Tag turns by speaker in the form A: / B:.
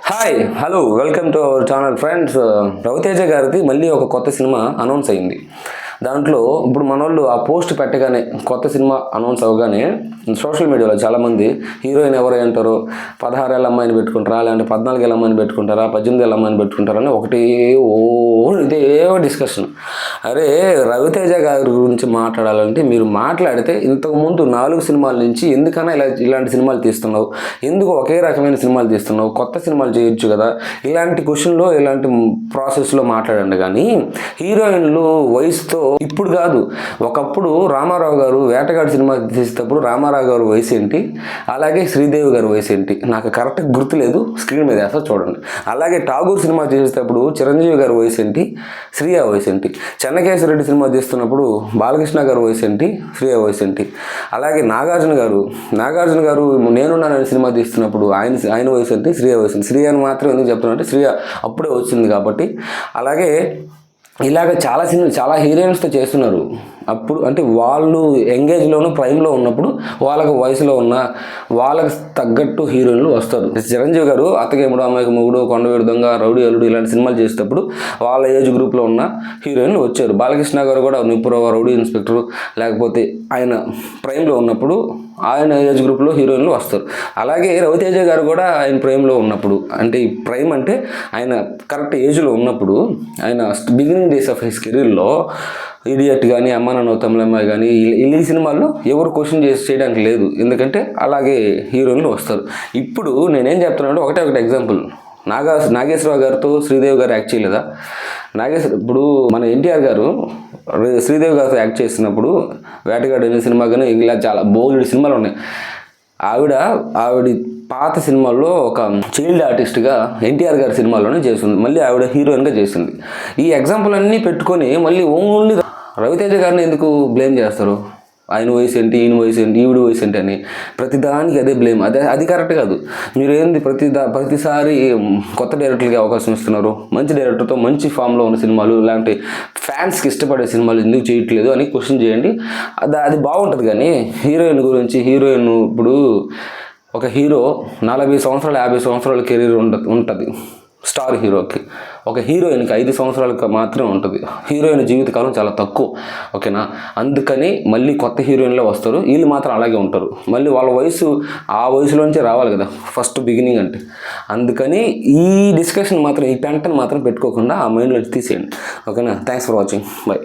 A: Hi hello welcome to our channel friends. Raviteja గారిది మళ్ళీ ఒక కొత్త సినిమా అనౌన్స్ అయింది. దాంట్లో ఇప్పుడు మనోళ్ళు ఆ పోస్ట్ పెట్టగానే కొత్త సినిమా అనౌన్స్ అవ్వగానే సోషల్ మీడియాలో చాలామంది హీరోయిన్ ఎవరు అంటారో 16 ఏళ్ళ అమ్మాయిని పెట్టుకుంటారా, లేదంటే 14 ఏళ్ళ అమ్మాయిని పెట్టుకుంటారా, 18 ఏళ్ళ అమ్మాయిని పెట్టుకుంటారా అని ఒకటి ఇదే డిస్కషన్. అరే రవితేజ గారి గురించి మాట్లాడాలంటే మీరు మాట్లాడితే ఇంతకుముందు 4 సినిమాల నుంచి ఎందుకన్నా ఇలాంటి సినిమాలు తీస్తున్నావు, ఎందుకు ఒకే రకమైన సినిమాలు తీస్తున్నావు, కొత్త సినిమాలు చేయొచ్చు కదా, ఇలాంటి క్వశ్చన్లో ఇలాంటి ప్రాసెస్లో మాట్లాడండి. కానీ హీరోయిన్లు వయసుతో ఇప్పుడు కాదు, ఒకప్పుడు రామారావు గారు వేటగాడి సినిమా తీసేటప్పుడు రామారావు గారు వయసు ఏంటి, అలాగే శ్రీదేవి గారు వయసు ఏంటి, నాకు కరెక్ట్గా గుర్తులేదు, స్క్రీన్ మీద వేస్తా చూడండి. అలాగే ఠాగూర్ సినిమా చేసేటప్పుడు చిరంజీవి గారు వయసు ఏంటి, శ్రీయా వయసు ఏంటి, చెన్నకేశ్వరరెడ్డి సినిమా తీస్తున్నప్పుడు బాలకృష్ణ గారు వయసు ఏంటి, శ్రీయా వయసు ఏంటి, అలాగే నాగార్జున గారు నేనున్నానని సినిమా తీస్తున్నప్పుడు ఆయన వయసు ఏంటి, శ్రీయా వయసు ఏంటి. శ్రీయాని మాత్రం ఎందుకు చెప్తున్నానంటే శ్రీయా అప్పుడే వచ్చింది కాబట్టి. అలాగే ఇలాగ చాలా హీరోయిన్స్తో చేస్తున్నారు. అప్పుడు అంటే వాళ్ళు ఎంగేజ్లోనూ ప్రైమ్లో ఉన్నప్పుడు వాళ్ళకు వయసులో ఉన్న వాళ్ళకి తగ్గట్టు హీరోయిన్లు వస్తారు. చిరంజీవి గారు అత్తగేముడు, అమ్మాయికి మొగుడు, కొండవీడు దొంగ, రౌడీ అల్లుడు ఇలాంటి సినిమాలు చేసేటప్పుడు వాళ్ళ ఏజ్ గ్రూప్లో ఉన్న హీరోయిన్లు వచ్చారు. బాలకృష్ణ గారు కూడా నిప్పురవ, రౌడీ ఇన్స్పెక్టర్, లేకపోతే ఆయన ప్రైమ్లో ఉన్నప్పుడు ఆయన ఏజ్ గ్రూప్లో హీరోయిన్లు వస్తారు. అలాగే రవితేజ గారు కూడా ఆయన ప్రైమ్లో ఉన్నప్పుడు, అంటే ఈ ప్రైమ్ అంటే ఆయన కరెక్ట్ ఏజ్లో ఉన్నప్పుడు, ఆయన బిగినింగ్ డేస్ ఆఫ్ హిస్ కెరీర్లో ఇడియట్ కానీ, అమ్మ నాన్న తమిళమ్మాయి కానీ ఈ సినిమాల్లో ఎవరు క్వశ్చన్ చేయడానికి లేదు, ఎందుకంటే అలాగే హీరోయిన్లు వస్తారు. ఇప్పుడు నేనేం చెప్తున్నాను, ఒకటే ఎగ్జాంపుల్, నాగేశ్వరరావు గారితో శ్రీదేవి గారు యాక్ట్ చేయలేదా? ఇప్పుడు మన ఎన్టీఆర్ గారు శ్రీదేవి గారితో యాక్ట్ చేసినప్పుడు వేటగాడు అనే సినిమా కానీ ఇలా చాలా బోల్డ్ సినిమాలు ఉన్నాయి. ఆవిడ పాత సినిమాల్లో ఒక చైల్డ్ ఆర్టిస్ట్గా ఎన్టీఆర్ గారి సినిమాల్లోనే చేసింది, మళ్ళీ ఆవిడ హీరోయిన్గా చేసింది. ఈ ఎగ్జాంపుల్ అన్నీ పెట్టుకొని మళ్ళీ ఓన్లీ రవితేజ గారిని ఎందుకు బ్లేమ్ చేస్తారు? ఆయన వయసు ఏంటి, ఈయన వయసు ఏంటి, ఈవిడ వయసు ఏంటి అని ప్రతిదానికి అదే బ్లేమ్. అది కరెక్ట్ కాదు. మీరు ఏంది ప్రతిసారి కొత్త డైరెక్టర్కి అవకాశం ఇస్తున్నారు, మంచి డైరెక్టర్తో మంచి ఫామ్లో ఉన్న సినిమాలు, లేదంటే ఫ్యాన్స్కి ఇష్టపడే సినిమాలు ఎందుకు చేయట్లేదు అని క్వశ్చన్ చేయండి. అది బాగుంటుంది. కానీ హీరోయిన్ గురించి, హీరోయిన్ ఇప్పుడు ఒక హీరో 40 సంవత్సరాలు 50 సంవత్సరాల కెరీర్ ఉంటుంది స్టార్ హీరోకి. ఒక హీరోయిన్కి 5 సంవత్సరాలకు మాత్రమే ఉంటుంది. హీరోయిన్ జీవితకాలం చాలా తక్కువ, ఓకేనా? అందుకని మళ్ళీ కొత్త హీరోయిన్లో వస్తారు, వీళ్ళు మాత్రం అలాగే ఉంటారు. మళ్ళీ వాళ్ళ వయసు ఆ వయసులోంచే రావాలి కదా ఫస్ట్ బిగినింగ్ అంటే. అందుకని ఈ డిస్కషన్ మాత్రం, ఈ పెంటను మాత్రం పెట్టుకోకుండా ఆ మైండ్లో తీసేయండి, ఓకేనా? Thanks for watching, by.